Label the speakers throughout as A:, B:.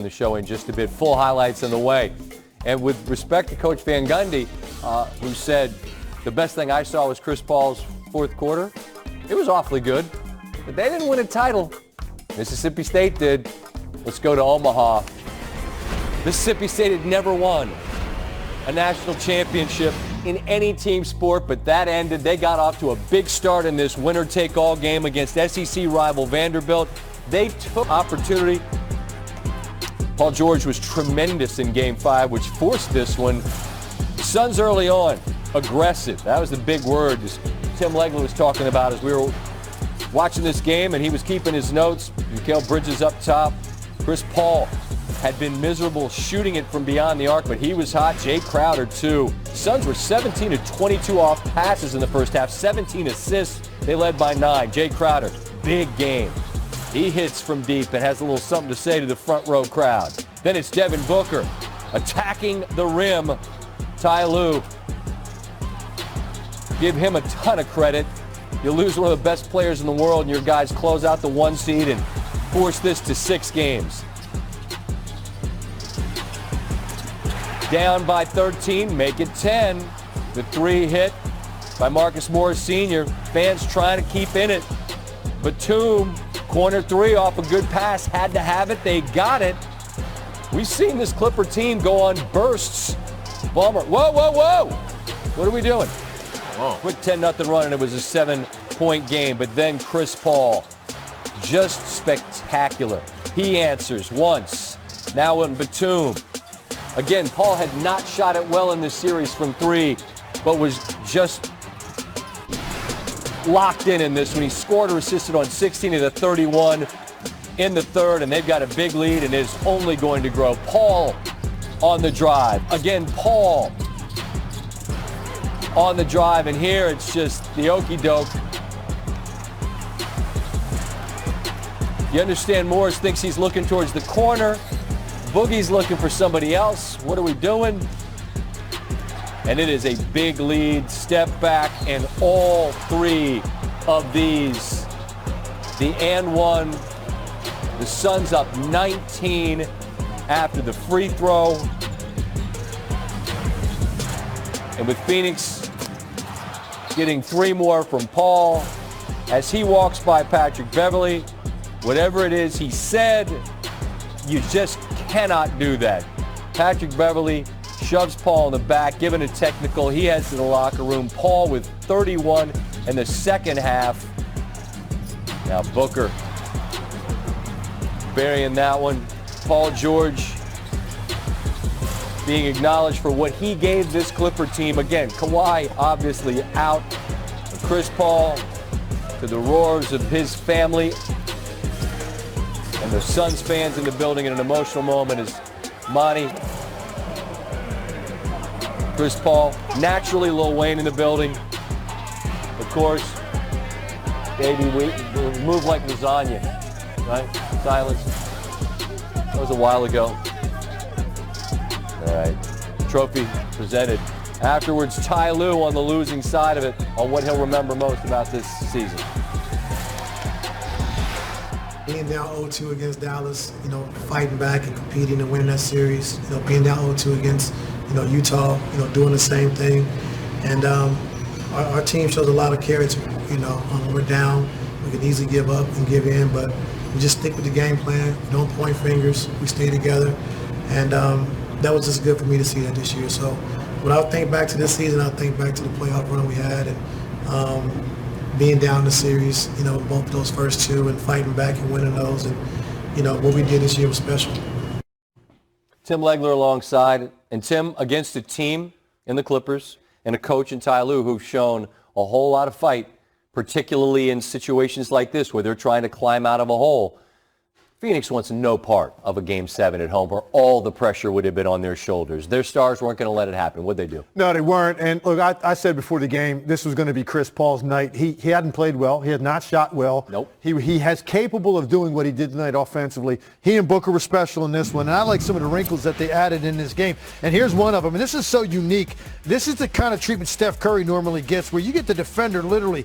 A: The show in just a bit. Full highlights on the way. And with respect to Coach Van Gundy, who said the best thing I saw was Chris Paul's fourth quarter. It was awfully good, but they didn't win a title. Mississippi State did. Let's go to Omaha. Mississippi State had never won a national championship in any team sport, but that ended. They got off to a big start in this winner-take-all game against SEC rival Vanderbilt. They took opportunity. Paul George was tremendous in Game 5, which forced this one. Suns early on, aggressive. That was the big word Tim Legler was talking about as we were watching this game, and he was keeping his notes. Mikal Bridges up top. Chris Paul had been miserable shooting it from beyond the arc, but he was hot. Jay Crowder, too. Suns were 17 of 22 off passes in the first half, 17 assists. They led by 9. Jay Crowder, big game. He hits from deep and has a little something to say to the front row crowd. Then it's Devin Booker attacking the rim. Ty Lue, give him a ton of credit. You lose one of the best players in the world and your guys close out the 1 seed and force this to 6 games. Down by 13, make it 10. The 3 hit by Marcus Morris Sr. Fans trying to keep in it. Batum, corner 3 off a good pass, had to have it. They got it. We've seen this Clipper team go on bursts. Bummer. Whoa, whoa, whoa. What are we doing? Whoa. Quick 10-0 run, and it was a 7-point game. But then Chris Paul, just spectacular. He answers once. Now in Batum. Again, Paul had not shot it well in this series from 3, but was just locked in this one. He scored or assisted on 16 of the 31 in the third, and they've got a big lead and is only going to grow. Paul on the drive. Again, Paul on the drive, and here it's just the okie doke. You understand Morris thinks he's looking towards the corner. Boogie's looking for somebody else. What are we doing? And it is a big lead, step back, and all 3 of these. The and one, the Suns up 19 after the free throw. And with Phoenix getting 3 more from Paul as he walks by Patrick Beverley. Whatever it is he said, you just cannot do that. Patrick Beverley shoves Paul in the back, given a technical. He heads to the locker room. Paul with 31 in the second half. Now Booker burying that one. Paul George being acknowledged for what he gave this Clipper team. Again, Kawhi obviously out. Chris Paul, to the roars of his family and the Suns fans in the building in an emotional moment is Monty, Chris Paul, naturally Lil Wayne in the building. Of course, baby, we move like lasagna, right? Silence. That was a while ago. All right, trophy presented. Afterwards, Ty Lue on the losing side of it on what he'll remember most about this season.
B: Being down 0-2 against Dallas, fighting back and competing and winning that series, being down 0-2 against, Utah, doing the same thing. And our team shows a lot of character, when we're down, we can easily give up and give in, but we just stick with the game plan, don't point fingers, we stay together. And that was just good for me to see that this year. So when I think back to this season, I think back to the playoff run we had and being down the series, both of those first 2 and fighting back and winning those. And, what we did this year was special.
A: Tim Legler alongside, and Tim against a team in the Clippers and a coach in Ty Lue who've shown a whole lot of fight, particularly in situations like this where they're trying to climb out of a hole. Phoenix wants no part of a Game 7 at home where all the pressure would have been on their shoulders. Their stars weren't going to let it happen. What'd they do?
C: No, they weren't. And look, I said before the game, this was going to be Chris Paul's night. He hadn't played well. He had not shot well.
A: Nope.
C: He has capable of doing what he did tonight offensively. He and Booker were special in this one. And I like some of the wrinkles that they added in this game. And here's one of them. And this is so unique. This is the kind of treatment Steph Curry normally gets where you get the defender literally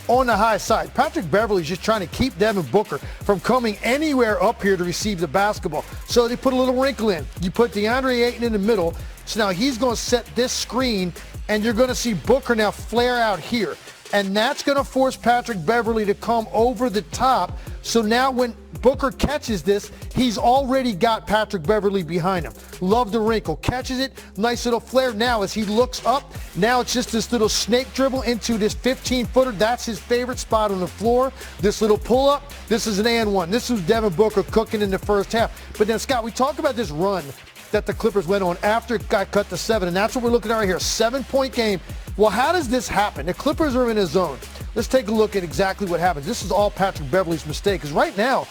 C: on the high side. Patrick Beverley's just trying to keep Devin Booker from coming anywhere up here to receive the basketball. So they put a little wrinkle in. You put DeAndre Ayton in the middle. So now he's going to set this screen, and you're going to see Booker now flare out here. And that's going to force Patrick Beverley to come over the top. So now when Booker catches this, he's already got Patrick Beverley behind him. Love the wrinkle. Catches it. Nice little flare. Now as he looks up, now it's just this little snake dribble into this 15-footer. That's his favorite spot on the floor. This little pull-up, this is an and-one. This was Devin Booker cooking in the first half. But then, Scott, we talk about this run that the Clippers went on after it got cut to 7, and that's what we're looking at right here. 7-point game. Well, how does this happen? The Clippers are in a zone. Let's take a look at exactly what happens. This is all Patrick Beverley's mistake, because right now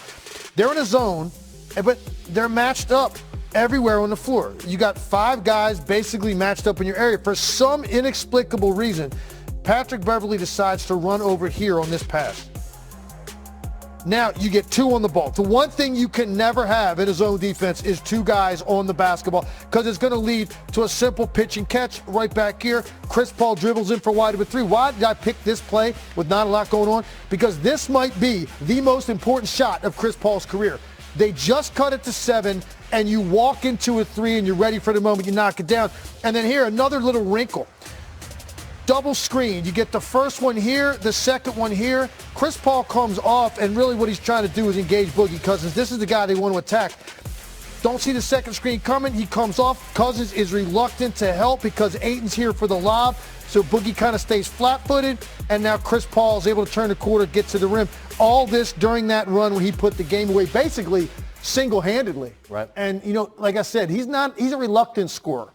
C: they're in a zone, but they're matched up everywhere on the floor. You got 5 guys basically matched up in your area. For some inexplicable reason, Patrick Beverley decides to run over here on this pass. Now you get 2 on the ball. The one thing you can never have in a zone defense is 2 guys on the basketball, because it's going to lead to a simple pitch and catch right back here. Chris Paul dribbles in for wide open 3. Why did I pick this play with not a lot going on? Because this might be the most important shot of Chris Paul's career. They just cut it to 7, and you walk into a 3, and you're ready for the moment you knock it down. And then here, another little wrinkle. Double screen. You get the first one here, the second one here. Chris Paul comes off, and really what he's trying to do is engage Boogie Cousins. This is the guy they want to attack. Don't see the second screen coming. He comes off. Cousins is reluctant to help because Ayton's here for the lob. So Boogie kind of stays flat-footed, and now Chris Paul is able to turn the corner, get to the rim. All this during that run when he put the game away basically single-handedly.
A: Right.
C: And, you know, like I said, he's a reluctant scorer.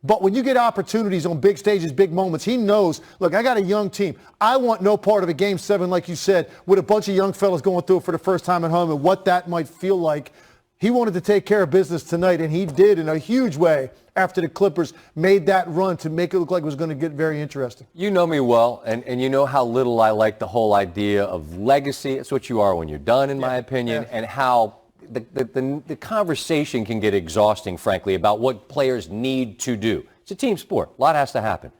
C: But when you get opportunities on big stages, big moments, he knows, look, I got a young team. I want no part of a Game 7, like you said, with a bunch of young fellas going through it for the first time at home and what that might feel like. He wanted to take care of business tonight, and he did in a huge way after the Clippers made that run to make it look like it was going to get very interesting.
A: You know me well, and you know how little I like the whole idea of legacy. It's what you are when you're done, in my opinion, and how the conversation can get exhausting, frankly, about what players need to do. It's a team sport. A lot has to happen.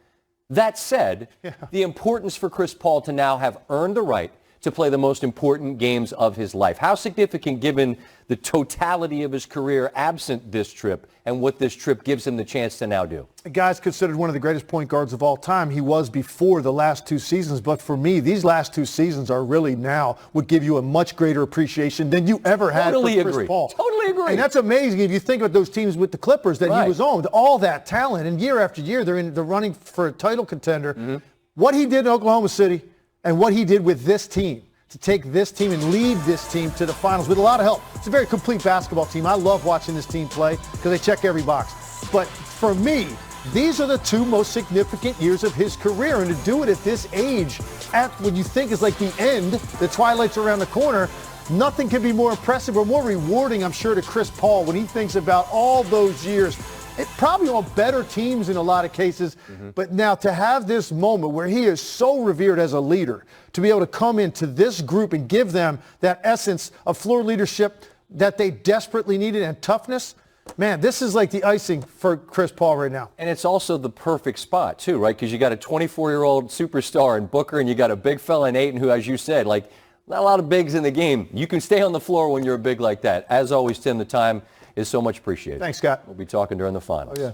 A: That said, the importance for Chris Paul to now have earned the right to play the most important games of his life. How significant, given the totality of his career absent this trip and what this trip gives him the chance to now do?
C: The guy's considered one of the greatest point guards of all time. He was before the last 2 seasons, but for me, these last 2 seasons are really now would give you a much greater appreciation than you ever had for Chris Paul.
A: Totally agree.
C: And that's amazing if you think of those teams with the Clippers that he was on, all that talent, and year after year they're in the running for a title contender. What he did in Oklahoma City and what he did with this team, to take this team and lead this team to the finals with a lot of help. It's a very complete basketball team. I love watching this team play because they check every box. But for me, these are the 2 most significant years of his career. And to do it at this age, at what you think is like the end, the twilight's around the corner, nothing can be more impressive or more rewarding, I'm sure, to Chris Paul when he thinks about all those years. It probably on better teams in a lot of cases, but now to have this moment where he is so revered as a leader, to be able to come into this group and give them that essence of floor leadership that they desperately needed and toughness, man, this is like the icing for Chris Paul right now.
A: And it's also the perfect spot, too, right? Because you got a 24-year-old superstar in Booker, and you got a big fella in Ayton who, as you said, like, not a lot of bigs in the game. You can stay on the floor when you're a big like that. As always, Tim, the time is so much appreciated.
C: Thanks, Scott.
A: We'll be talking during the finals.
C: Oh, yeah.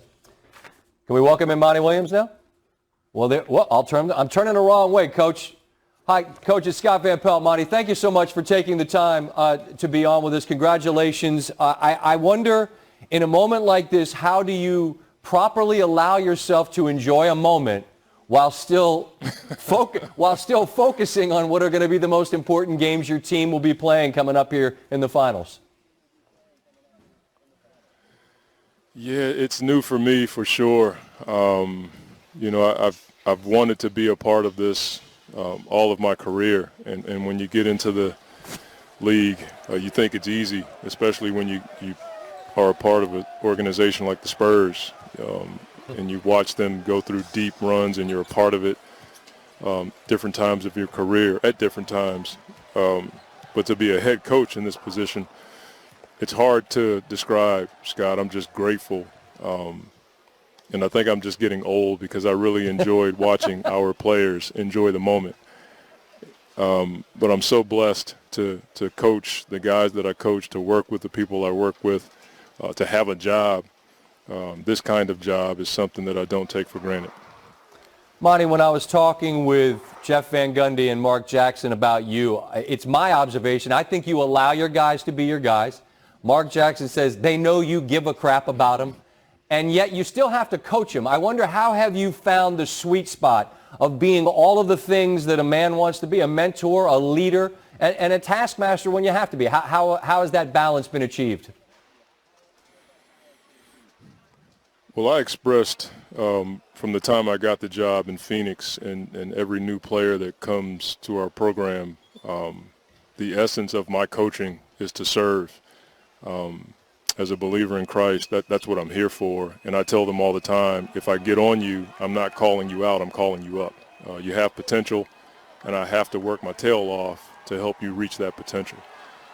A: Can we welcome in Monty Williams now? Well, I'm turning the wrong way, Coach. Hi, Coach. It's Scott Van Pelt. Monty, thank you so much for taking the time to be on with us. Congratulations. I wonder, in a moment like this, how do you properly allow yourself to enjoy a moment while still focusing on what are going to be the most important games your team will be playing coming up here in the finals?
D: Yeah, it's new for me for sure. You know, I've wanted to be a part of this all of my career, and when you get into the league, you think it's easy, especially when you are a part of an organization like the Spurs, and you watch them go through deep runs, and you're a part of it different times of your career at different times. But to be a head coach in this position, it's hard to describe, Scott. I'm just grateful. And I think I'm just getting old because I really enjoyed watching our players enjoy the moment. But I'm so blessed to coach the guys that I coach, to work with the people I work with, to have a job. This kind of job is something that I don't take for granted.
A: Monty, when I was talking with Jeff Van Gundy and Mark Jackson about you, it's my observation. I think you allow your guys to be your guys. Mark Jackson says they know you give a crap about them, and yet you still have to coach them. I wonder, how have you found the sweet spot of being all of the things that a man wants to be, a mentor, a leader, and a taskmaster when you have to be? How has that balance been achieved?
D: Well, I expressed from the time I got the job in Phoenix and every new player that comes to our program, the essence of my coaching is to serve. As a believer in Christ, that's what I'm here for. And I tell them all the time, if I get on you, I'm not calling you out, I'm calling you up. You have potential, and I have to work my tail off to help you reach that potential.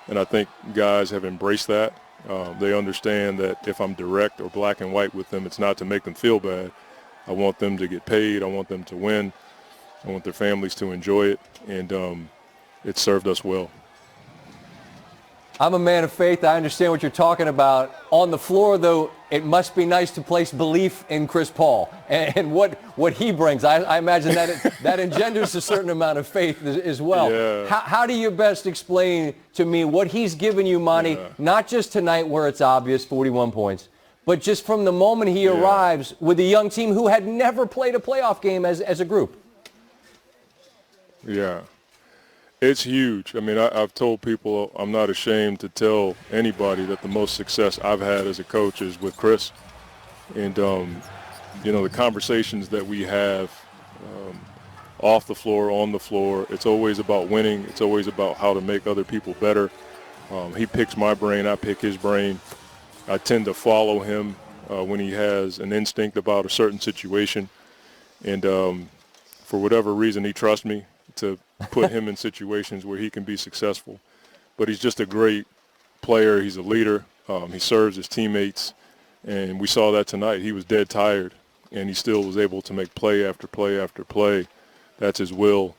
D: And I think guys have embraced that. They understand that if I'm direct or black and white with them, it's not to make them feel bad. I want them to get paid. I want them to win. I want their families to enjoy it. And it served us well.
A: I'm a man of faith. I understand what you're talking about. On the floor, though, it must be nice to place belief in Chris Paul and what he brings. I imagine that engenders a certain amount of faith as well.
D: Yeah.
A: How do you best explain to me what he's given you, Monty, not just tonight where it's obvious, 41 points, but just from the moment he arrives with a young team who had never played a playoff game as a group?
D: Yeah. It's huge. I mean, I've told people I'm not ashamed to tell anybody that the most success I've had as a coach is with Chris. And, you know, the conversations that we have off the floor, on the floor, it's always about winning. It's always about how to make other people better. He picks my brain. I pick his brain. I tend to follow him when he has an instinct about a certain situation. And for whatever reason, he trusts me to put him in situations where he can be successful. But he's just a great player. He's a leader. He serves his teammates. And we saw that tonight. He was dead tired, and he still was able to make play after play after play. That's his will.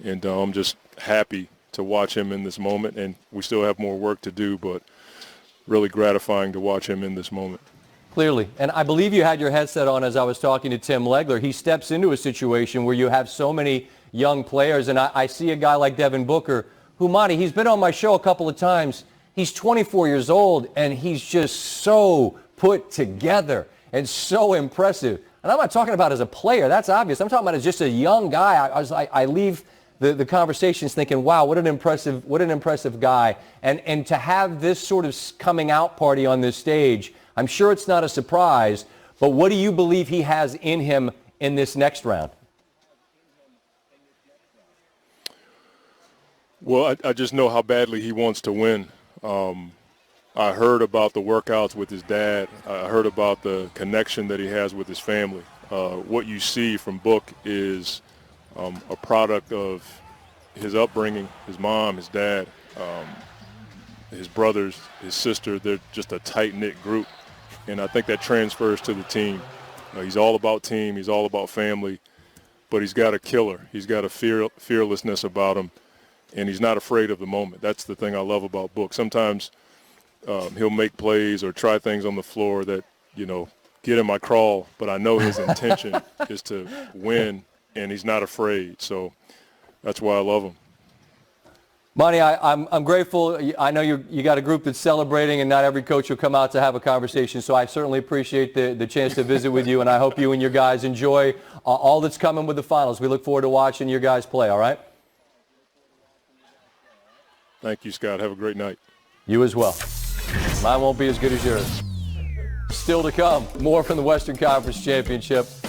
D: And I'm just happy to watch him in this moment. And we still have more work to do, but really gratifying to watch him in this moment.
A: Clearly. And I believe you had your headset on as I was talking to Tim Legler. He steps into a situation where you have so many young players, and I see a guy like Devin Booker, who, Monty, he's been on my show a couple of times. He's 24 years old, and he's just so put together and so impressive. And I'm not talking about as a player. That's obvious. I'm talking about as just a young guy. I leave the conversations thinking, wow, what an impressive guy. And to have this sort of coming out party on this stage, I'm sure it's not a surprise, but what do you believe he has in him in this next round?
D: Well, I just know how badly he wants to win. I heard about the workouts with his dad. I heard about the connection that he has with his family. What you see from Book is a product of his upbringing, his mom, his dad, his brothers, his sister. They're just a tight-knit group, and I think that transfers to the team. He's all about team. He's all about family, but he's got a killer. He's got a fearlessness about him. And he's not afraid of the moment. That's the thing I love about Book. Sometimes he'll make plays or try things on the floor that, you know, get in my crawl, but I know his intention is to win, and he's not afraid. So that's why I love him.
A: Monty, I'm grateful. I know you got a group that's celebrating, and not every coach will come out to have a conversation, so I certainly appreciate the chance to visit with you, and I hope you and your guys enjoy all that's coming with the finals. We look forward to watching your guys play, all right?
D: Thank you, Scott. Have a great night.
A: You as well. Mine won't be as good as yours. Still to come, more from the Western Conference Championship.